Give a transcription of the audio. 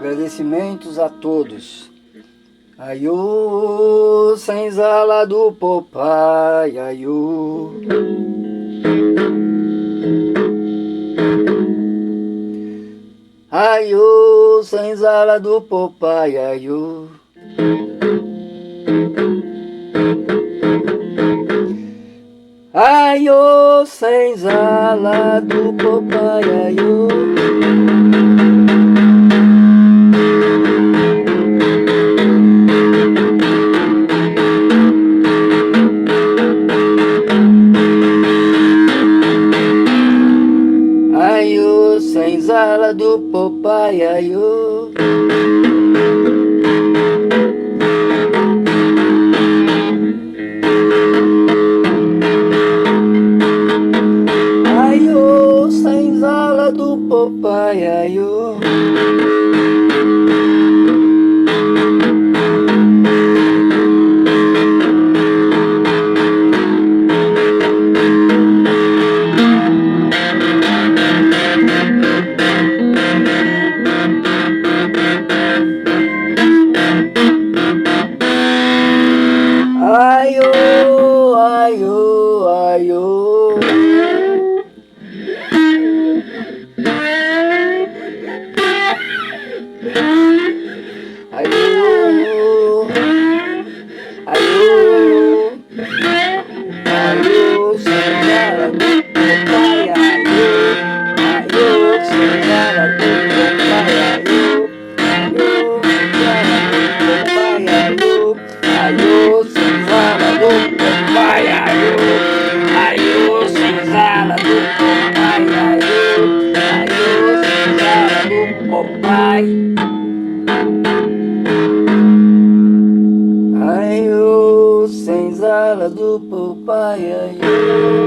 Agradecimentos a todos. Aiô, senzala do POPEYE, aiô. Aiô, senzala do POPEYE, aiô. Aiô, senzala do POPEYE, aiô. Aiô, senzala do POPEYE, aiô. Aiô, senzala do POPEYE, aiô. Aiô, aiô, aiô. Aiô, aiô, aiô, senzala do POPEYE, aiô. Aiô, senzala do POPEYE, aiô. Aiô, senzala do POPEYE, aiô. Aiô, senzala do POPEYE, aiô. Aiô, senzala do POPEYE. Aiô, senzala do POPEYE, aiô.